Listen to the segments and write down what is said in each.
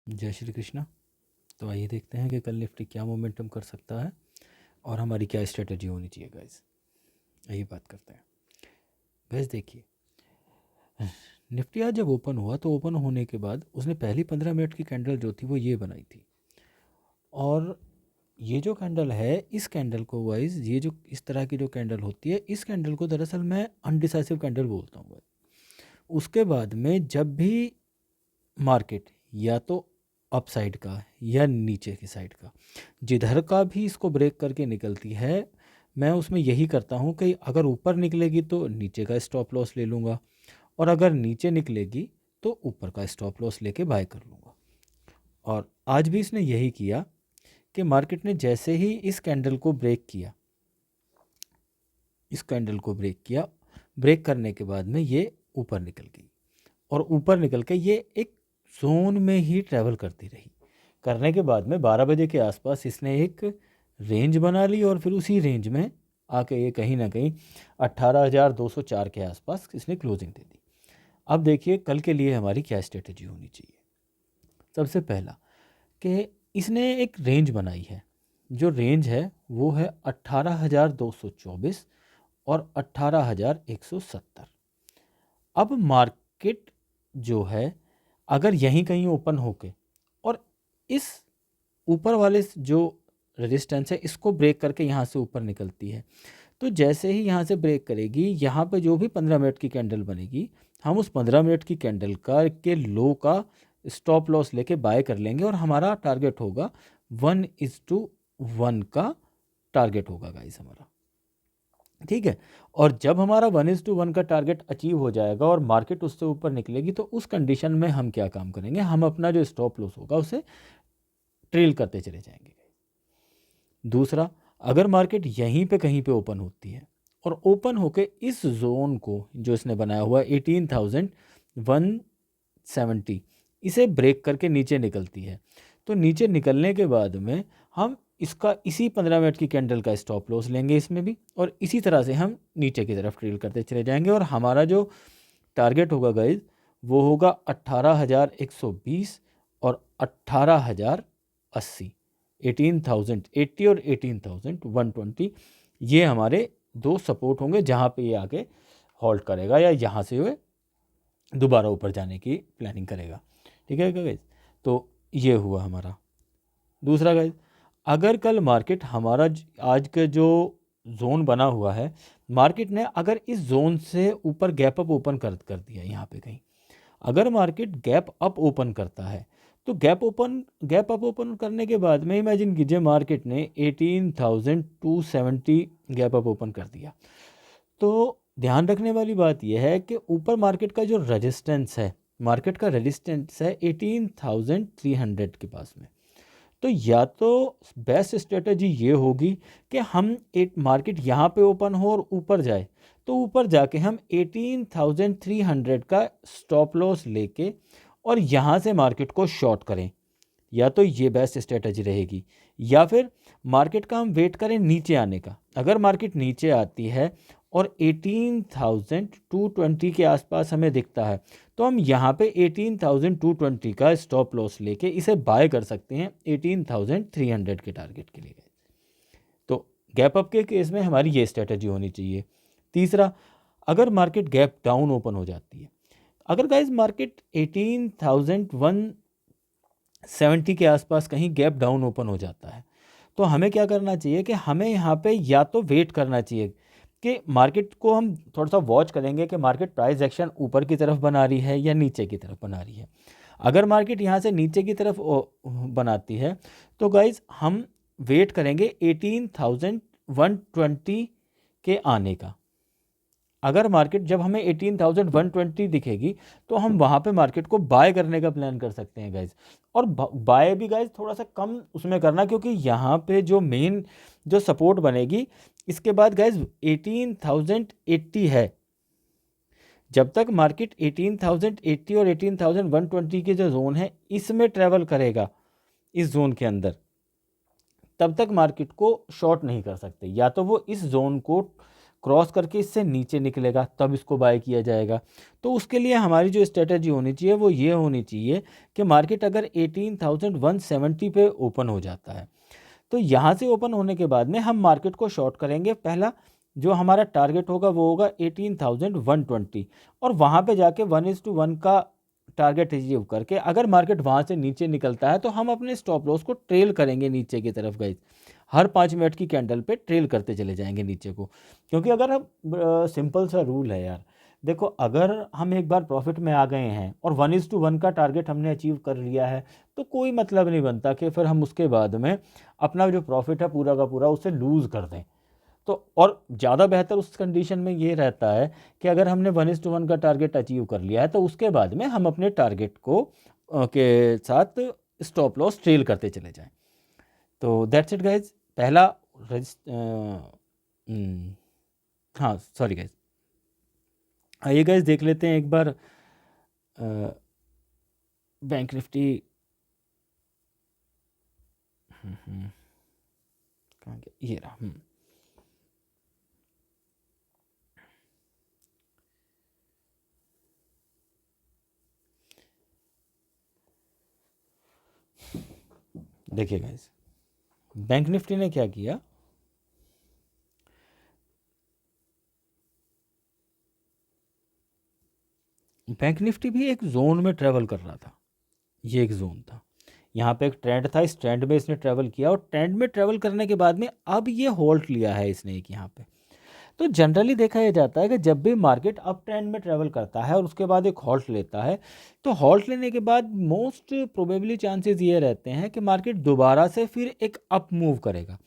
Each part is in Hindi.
जय श्री कृष्णा। तो आइए देखते हैं कि कल निफ्टी क्या मोमेंटम कर सकता है और हमारी क्या स्ट्रेटजी होनी चाहिए गाइस। आइए बात करते हैं गाइस। देखिए, निफ्टी आज जब ओपन हुआ तो ओपन होने के बाद उसने पहली 15 मिनट की कैंडल जो थी वो ये बनाई थी, और ये जो कैंडल है इस कैंडल को वाइज, ये जो इस तरह की जो कैंडल होती है इस कैंडल को दरअसल मैं अनडिसाइसिव कैंडल बोलता हूँ। उसके बाद में जब भी मार्केट या तो अप साइड का या नीचे की साइड का जिधर का भी इसको ब्रेक करके निकलती है, मैं उसमें यही करता हूँ कि अगर ऊपर निकलेगी तो नीचे का स्टॉप लॉस ले लूँगा, और अगर नीचे निकलेगी तो ऊपर का स्टॉप लॉस लेके बाय कर लूँगा। और आज भी इसने यही किया कि मार्केट ने जैसे ही इस कैंडल को ब्रेक किया, इस कैंडल को ब्रेक किया, ब्रेक करने के बाद में ये ऊपर निकल गई, और ऊपर निकल के ये एक जोन में ही ट्रैवल करती रही। करने के बाद में 12 बजे के आसपास इसने एक रेंज बना ली, और फिर उसी रेंज में आके ये कहीं ना कहीं 18,204 के आसपास इसने क्लोजिंग दे दी। अब देखिए कल के लिए हमारी क्या स्ट्रेटजी होनी चाहिए। सबसे पहला कि इसने एक रेंज बनाई है, जो रेंज है वो है 18,224 और 18,170। अब मार्केट जो है अगर यहीं कहीं ओपन होके और इस ऊपर वाले जो रेजिस्टेंस है इसको ब्रेक करके यहाँ से ऊपर निकलती है, तो जैसे ही यहाँ से ब्रेक करेगी, यहाँ पे जो भी 15 मिनट की कैंडल बनेगी, हम उस 15 मिनट की कैंडल का के लो का स्टॉप लॉस लेके बाय कर लेंगे, और हमारा टारगेट होगा 1:1 का टारगेट होगा गाइस हमारा। ठीक है, और जब हमारा 1:1 का टारगेट अचीव हो जाएगा और मार्केट उससे ऊपर निकलेगी, तो उस कंडीशन में हम क्या काम करेंगे, हम अपना जो स्टॉप लॉस होगा उसे ट्रेल करते चले जाएंगे। दूसरा, अगर मार्केट यहीं पे कहीं पे ओपन होती है और ओपन होके इस जोन को जो इसने बनाया हुआ 18,170 इसे ब्रेक करके नीचे निकलती है, तो नीचे निकलने के बाद में हम इसका इसी 15 मिनट की कैंडल का स्टॉप लॉस लेंगे इसमें भी, और इसी तरह से हम नीचे की तरफ ट्रेल करते चले जाएंगे, और हमारा जो टारगेट होगा गाइज वो होगा 18,120 और 18,080। 18,080 और 18,120 ये हमारे दो सपोर्ट होंगे जहाँ पे ये आके हॉल्ट करेगा, या यहाँ से ये दोबारा ऊपर जाने की प्लानिंग करेगा। ठीक है गाइज, तो ये हुआ हमारा। दूसरा गाइज, अगर कल मार्केट हमारा आज का जो जोन बना हुआ है, मार्केट ने अगर इस जोन से ऊपर गैप अप ओपन कर दिया यहाँ पे कहीं, अगर मार्केट गैप अप ओपन करता है तो गैप अप ओपन करने के बाद में इमेजिन कीजिए मार्केट ने 18,270 गैप अप ओपन कर दिया, तो ध्यान रखने वाली बात यह है कि ऊपर मार्केट का जो रेजिस्टेंस है, मार्केट का रेजिस्टेंस है 18,300 के पास में। तो या तो बेस्ट स्ट्रेटजी ये होगी कि हम एक मार्केट यहाँ पे ओपन हो और ऊपर जाए, तो ऊपर जाके हम 18,300 का स्टॉप लॉस लेके और यहाँ से मार्केट को शॉर्ट करें, या तो ये बेस्ट स्ट्रेटजी रहेगी। या फिर मार्केट का हम वेट करें नीचे आने का। अगर मार्केट नीचे आती है और 18,220 के आसपास हमें दिखता है, तो हम यहाँ पे 18,220 का स्टॉप लॉस लेके इसे बाय कर सकते हैं 18,300 के टारगेट के लिए। तो गैप अप के केस में हमारी ये स्ट्रेटजी होनी चाहिए। तीसरा, अगर मार्केट गैप डाउन ओपन हो जाती है, अगर गाइज मार्केट 18,170 के आसपास कहीं गैप डाउन ओपन हो जाता है, तो हमें क्या करना चाहिए कि हमें यहाँ पे या तो वेट करना चाहिए कि मार्केट को हम थोड़ा सा वॉच करेंगे कि मार्केट प्राइस एक्शन ऊपर की तरफ बना रही है या नीचे की तरफ बना रही है। अगर मार्केट यहाँ से नीचे की तरफ बनाती है तो गाइज हम वेट करेंगे 18,120 के आने का। अगर मार्केट जब हमें 18,120 दिखेगी तो हम वहाँ पे मार्केट को बाय करने का प्लान कर सकते हैं गाइज। और बाय भी गाइज थोड़ा सा कम उसमें करना, क्योंकि यहाँ पे जो मेन जो सपोर्ट बनेगी इसके बाद गाइज 18,080 है। जब तक मार्केट 18,080 और 18,120 के जो जोन है इसमें ट्रेवल करेगा, इस जोन के अंदर, तब तक मार्केट को शॉर्ट नहीं कर सकते। या तो वो इस जोन को क्रॉस करके इससे नीचे निकलेगा तब इसको बाय किया जाएगा। तो उसके लिए हमारी जो स्ट्रेटजी होनी चाहिए वो ये होनी चाहिए कि मार्केट अगर 18,170 पे ओपन हो जाता है तो यहाँ से ओपन होने के बाद में हम मार्केट को शॉर्ट करेंगे। पहला जो हमारा टारगेट होगा वो होगा 18,120 और वहाँ पे जाके 1:1 का टारगेट अचीव करके अगर मार्केट वहाँ से नीचे निकलता है तो हम अपने स्टॉप लॉस को ट्रेल करेंगे नीचे की तरफ गाइस। हर 5 मिनट की कैंडल पे ट्रेल करते चले जाएंगे नीचे को, क्योंकि अगर हम सिंपल सा रूल है यार, देखो अगर हम एक बार प्रॉफिट में आ गए हैं और 1:1 का टारगेट हमने अचीव कर लिया है तो कोई मतलब नहीं बनता कि फिर हम उसके बाद में अपना जो प्रॉफिट है पूरा का पूरा उसे लूज़ कर दें। तो और ज़्यादा बेहतर उस कंडीशन में ये रहता है कि अगर हमने 1:1 का टारगेट अचीव कर लिया है तो उसके बाद में हम अपने टारगेट को के साथ स्टॉप लॉस ट्रेल करते चले जाएं। तो दैट्स इट गाइज। पहला हाँ सॉरी गाइज, आइए गाइज देख लेते हैं एक बार बैंक निफ्टी कहाँ गया, ये रहा। देखिए गाइज बैंक निफ्टी ने क्या किया, बैंक निफ्टी भी एक जोन में ट्रेवल कर रहा था। ये एक जोन था, यहाँ पे एक ट्रेंड था, इस ट्रेंड में इसने ट्रेवल किया और ट्रेंड में ट्रेवल करने के बाद में अब ये होल्ड लिया है इसने एक यहाँ पे। तो जनरली देखा यह जाता है कि जब भी मार्केट अप ट्रेंड में ट्रेवल करता है और उसके बाद एक हॉल्ट लेता है तो हॉल्ट लेने के बाद मोस्ट प्रोबेबली चांसेस ये रहते हैं कि मार्केट दोबारा से फिर एक अप मूव करेगा।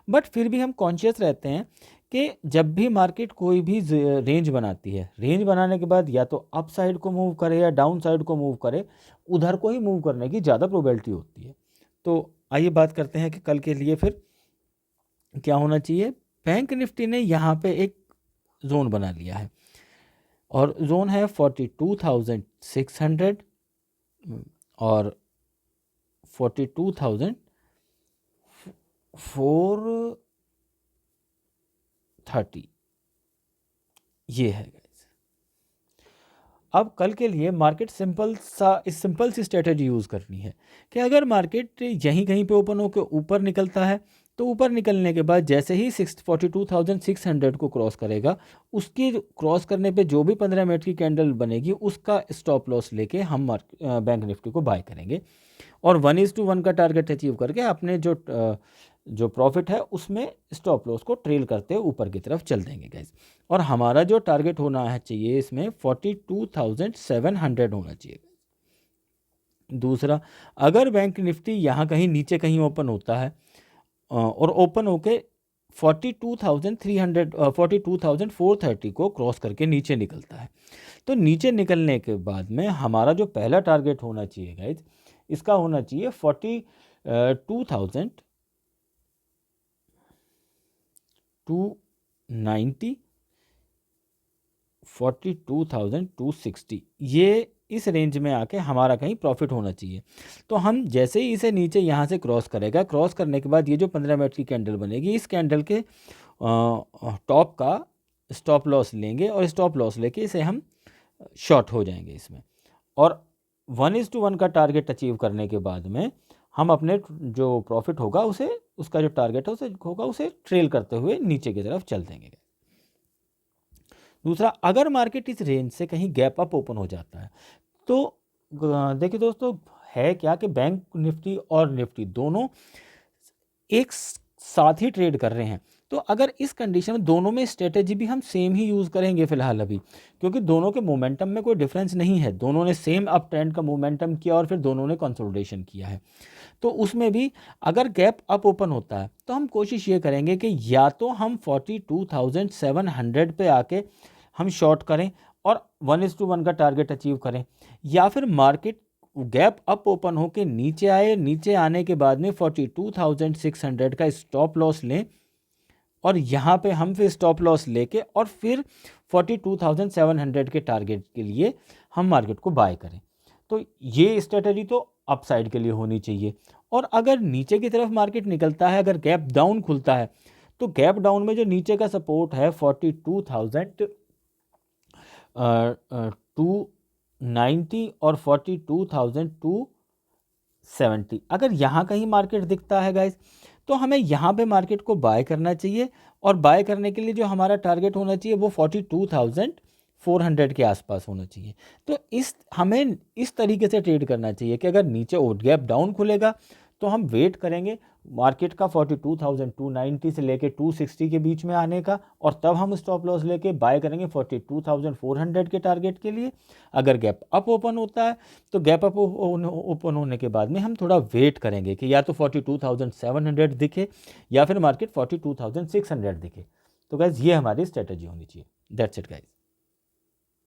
बट फिर भी हम कॉन्शियस रहते हैं कि जब भी मार्केट कोई भी रेंज बनाती है, रेंज बनाने के बाद या तो अप साइड को मूव करे या डाउन साइड को मूव करे, उधर को ही मूव करने की ज़्यादा प्रोबेबिलिटी होती है। तो आइए बात करते हैं कि कल के लिए फिर क्या होना चाहिए। बैंक निफ्टी ने यहाँ पे एक जोन बना लिया है और जोन है 42,600 और 42,430, ये है गाइस। अब कल के लिए मार्केट सिंपल सी स्ट्रेटजी यूज़ करनी है कि अगर मार्केट यहीं कहीं पे ओपन होकर ऊपर निकलता है तो ऊपर निकलने के बाद जैसे ही 42,600 को क्रॉस करेगा, उसकी क्रॉस करने पे जो भी 15 मिनट की कैंडल बनेगी उसका स्टॉप लॉस लेके हम बैंक निफ्टी को बाय करेंगे और 1:1 का टारगेट अचीव करके अपने जो प्रॉफिट है उसमें स्टॉप लॉस को ट्रेल करते ऊपर की तरफ चल देंगे गाइस। और हमारा जो टारगेट होना है चाहिए इसमें 42,700 होना चाहिए। दूसरा, अगर बैंक निफ्टी यहाँ कहीं नीचे कहीं ओपन होता है और ओपन होके 42,430 को क्रॉस करके नीचे निकलता है तो नीचे निकलने के बाद में हमारा जो पहला टारगेट होना चाहिए गाइज, इसका होना चाहिए 42,290, 42,260, ये इस रेंज में आके हमारा कहीं प्रॉफिट होना चाहिए। तो हम जैसे ही इसे नीचे यहाँ से क्रॉस करेगा, क्रॉस करने के बाद ये जो 15 मिनट की कैंडल बनेगी, इस कैंडल के टॉप का स्टॉप लॉस लेंगे और स्टॉप लॉस लेके इसे हम शॉर्ट हो जाएंगे इसमें। और 1:1 का टारगेट अचीव करने के बाद में हम अपने जो प्रॉफिट होगा उसे, उसका जो टारगेट है उसे होगा उसे ट्रेल करते हुए नीचे की तरफ चल देंगे। दूसरा, अगर मार्केट इस रेंज से कहीं गैप अप ओपन हो जाता है तो देखिए दोस्तों, है क्या कि बैंक निफ्टी और निफ्टी दोनों एक साथ ही ट्रेड कर रहे हैं। तो अगर इस कंडीशन में दोनों में स्ट्रेटेजी भी हम सेम ही यूज़ करेंगे फ़िलहाल अभी, क्योंकि दोनों के मोमेंटम में कोई डिफरेंस नहीं है, दोनों ने सेम अप ट्रेंड का मोमेंटम किया और फिर दोनों ने कंसोलिडेशन किया है। तो उसमें भी अगर गैप अप ओपन होता है तो हम कोशिश ये करेंगे कि या तो हम 42,700 पे आके हम शॉर्ट करें और 1:1 का टारगेट अचीव करें, या फिर मार्केट गैप अप ओपन होके नीचे आए, नीचे आने के बाद में 42,600 का स्टॉप लॉस लें और यहाँ पे हम फिर स्टॉप लॉस लेके और फिर 42,700 के टारगेट के लिए हम मार्केट को बाय करें। तो ये स्ट्रेटजी तो अप साइड के लिए होनी चाहिए। और अगर नीचे की तरफ मार्केट निकलता है, अगर गैप डाउन खुलता है तो गैप डाउन में जो नीचे का सपोर्ट है 42,290 और 42,270, अगर यहाँ कहीं मार्केट दिखता है गाइस तो हमें यहाँ पे मार्केट को बाय करना चाहिए, और बाय करने के लिए जो हमारा टारगेट होना चाहिए वो 42,400 के आसपास होना चाहिए। तो हमें इस तरीके से ट्रेड करना चाहिए कि अगर नीचे गैप डाउन खुलेगा तो हम वेट करेंगे मार्केट का 42,290 से लेके 260 के बीच में आने का, और तब हम स्टॉप लॉस लेके बाय करेंगे 42,400 के टारगेट के लिए। अगर गैप अप ओपन होता है तो गैप अप ओपन होने के बाद में हम थोड़ा वेट करेंगे कि या तो 42,700 दिखे या फिर मार्केट 42,600 दिखे। तो गाइज ये हमारी स्ट्रेटजी होनी चाहिए। That's it guys.